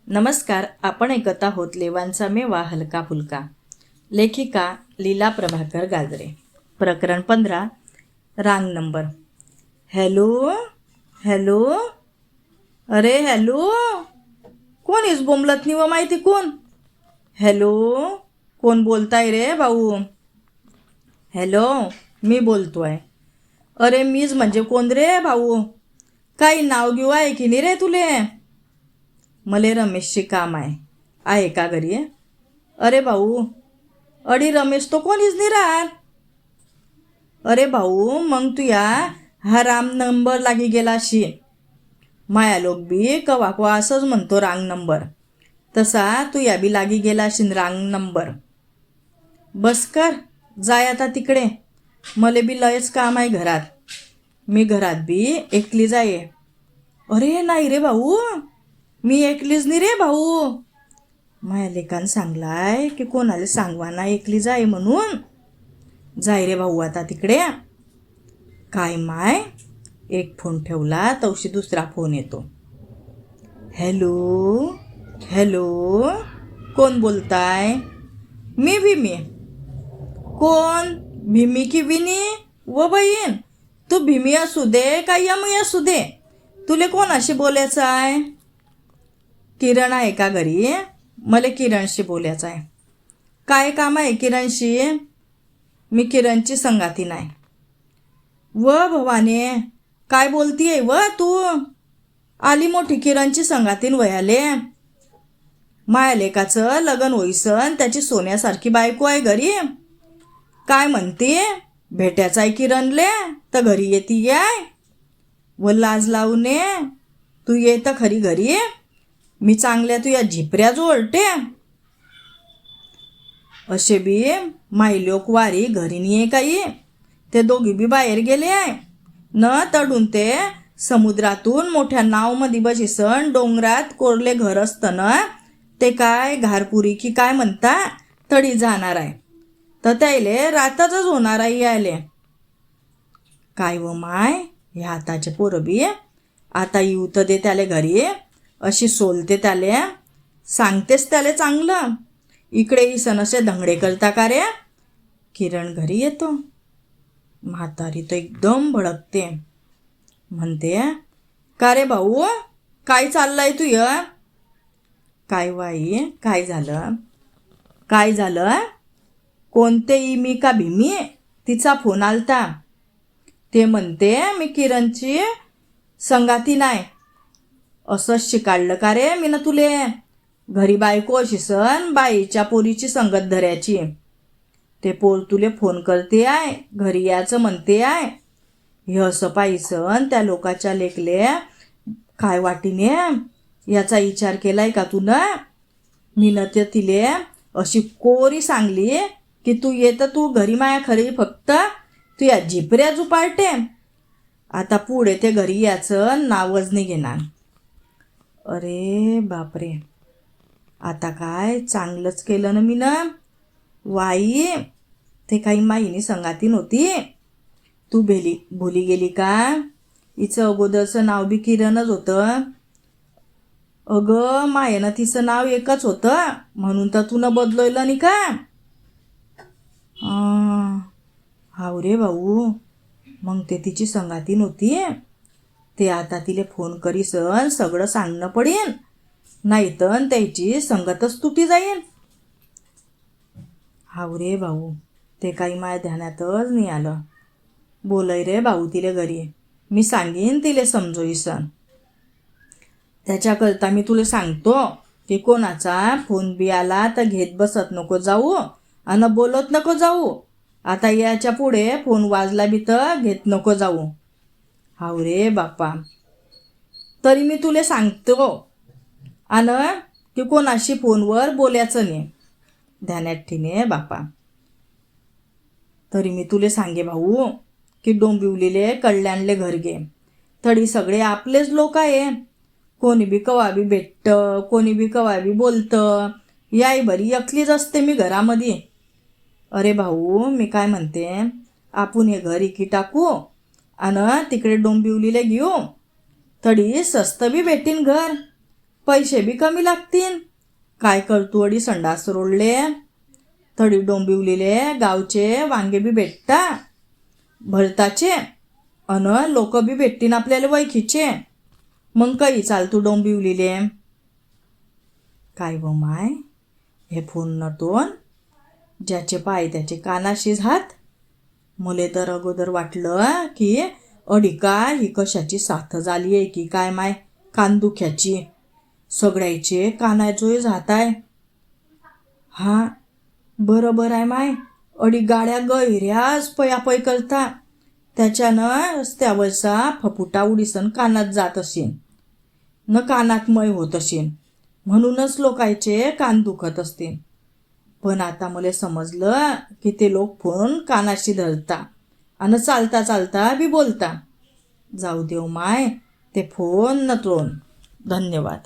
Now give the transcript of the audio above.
नमस्कार. आपण ऐकत आहोत लेवांचा मेवा हलका फुलका. लेखिका लीला प्रभाकर गाजरे. प्रकरण 15. रांग नंबर. Hello hello. अरे हॅलो. कोण इस बोंबलत व माहिती कोण? हॅलो. कोण बोलताय रे भाऊ? हॅलो. मी बोलतोय. अरे मीच म्हणजे कोण रे भाऊ? काही नाव घेऊ आहे की नाही रे तुले? मले रमेशशी काम आहे का घरी? अरे भाऊ, अडी रमेश तो कोणीच नाही राहत. अरे भाऊ, मग तू या हा राम नंबर लागी गेला शी. माया लोक बी कवा कवा असंच म्हणतो रांग नंबर. तसा तू या बी लागी गेला शी रांग नंबर. बस कर, जाय आता तिकडे. मले बी लयच काम आहे घरात. मी घरात बी एकली जाये. अरे नाही रे भाऊ, मी एकलीच नाही रे भाऊ. माया लेकान सांगलाय की कोणाला सांगवाना एकली जाय म्हणून. जाय रे भाऊ आता तिकडे. काय माय, एक फोन ठेवला तवशी दुसरा फोन येतो. Hello hello. कोण बोलताय? मी भीमी. कोण? भीमी की विनी? व बहीण, तू भीमी असू दे का यमी असू दे, तुले कोणाशी बोलायचं आहे? किरण आहे का घरी? मला किरणशी बोलायचं आहे. काय काम आहे किरणशी? मी किरणची संगाती नाही. व भवाने, काय बोलतीये व तू? आली मोठी किरणची संगातीन वयाले. माया लेकाचं लग्न होईसन त्याची सोन्यासारखी बायको आहे घरी. काय म्हणते? भेटायचं आहे किरणले तर घरी येती याय. व लाज लावू ने, तू ये तर खरी घरी. मी चांगल्या तू या झिपऱ्या जोडते. असे बी माई लोक वारी घरी नाही काही. ते दोघी बी बाहेर गेले आहे न. तडून ते समुद्रातून मोठ्या नावमध्ये बसीसन डोंगरात कोरले घर असतं ना, ते काय घारपुरी की काय म्हणता तडी जाणार आहे. तर त्याले रातच होणार आहे यायले. काय व माय, ह्या आताचे पोरं बी आता येऊ तर दे त्याले घरी. अशी सोलते त्याले, सांगतेस त्याले चांगलं. इकडे इसन असे धंगडे करता का रे? किरण घरी येतो. म्हातारी तर एकदम भडकते. म्हणते, का रे भाऊ, काय चाललंय तुय? काय वाई, काय झालं? काय झालं? कोणते इमी का भीमी? तिचा फोन आलता. ते म्हणते मी किरणची संगाती नाही. असंच शिकाडलं का रे मी ना तुले? घरी बायको अशी सन बाईच्या पोरीची संगत धरायची. ते पोर तुले फोन करते आहे, घरी याचं म्हणते आहे. हे असं पाहिसन त्या लोकाच्या लेकले काय वाटीने याचा विचार केलाय का तू ना? मी न ते तिले अशी कोरी सांगली की तू येत तू घरी माया खरी फक्त तू या झिपऱ्या जुपाळते. आता पुढे ते घरी याचं नावच नाही घेणार. अरे बापरे, आता काय चांगलंच केलं ना मी ना. वाई, ते काही माईनी संगाती नव्हती. तू भुली गेली का? हिचं अगोदरचं नाव बी किरणच होतं. अगं मायेनं तिचं नाव एकच होतं म्हणून तर तू न बदलवलं नाही का? हाव रे भाऊ, मग ते तिची संगाती नव्हती. ते आता तिले फोन करीसन सगळं सांगणं पडेल, नाही तर त्याची संगतच तुटी जाईल. हाव रे भाऊ, ते काही माझ्या ध्यानातच नाही आलं. बोलय रे भाऊ तिले घरी, मी सांगीन तिले समजोईसन. त्याच्याकरता मी तुला सांगतो की कोणाचा फोन बी आला तर घेत बसत नको जाऊ आणि बोलत नको जाऊ. आता याच्या पुढे फोन वाजला बी तर घेत नको जाऊ. हाव रे बाप्पा, तरी मी तुले सांगतो आणि की कोणाशी फोनवर बोलायचं नाही. ध्यानात ठेने बापा. तरी मी तुले सांगे भाऊ की डोंबिवलीले कल्याणले घर घे. तडी सगळे आपलेच लोक आहे. कोणी बी कवा बी भेटतं, कोणी बी कवा बी बोलतं. याय बरी एकलीच असते मी घरामध्ये. अरे भाऊ, मी काय म्हणते, आपण हे घर इकी टाकू आणि तिकडे डोंबिवलीला घेऊ. तडी स्वस्त बी भेटीन घर. पैसे बी कमी लागतील. काय करतो अडी संडास रोडले. थोडी डोंबिवलीले गावचे वांगे बी भेटता भरताचे अन लोक बी भेटतीन आपल्याला वैखीचे. मग काही चालतो डोंबिवलीले. काय व माय, हे फोन नटून ज्याचे पाय त्याचे कानाशीच हात. मुले तर अगोदर वाटलं की अडिका ही कशाची साथ झाली आहे की काय माय, कानदुख्याची. सगळ्याचे कानाचोय जाताय. हा बरोबर आहे माय, अडी गाड्या गैऱ्याच पयापय करता. त्याच्यानं रस्त्यावरचा फपुटा उडीसन कानात जात असेल न कानात मय होत असेल, म्हणूनच लोकांचे कान दुखत असतील. पण आता मला समजलं की ते लोक फोन कानाशी धरता आणि चालता चालता बी बोलता. जाऊ देव माय ते फोन नटून. धन्यवाद.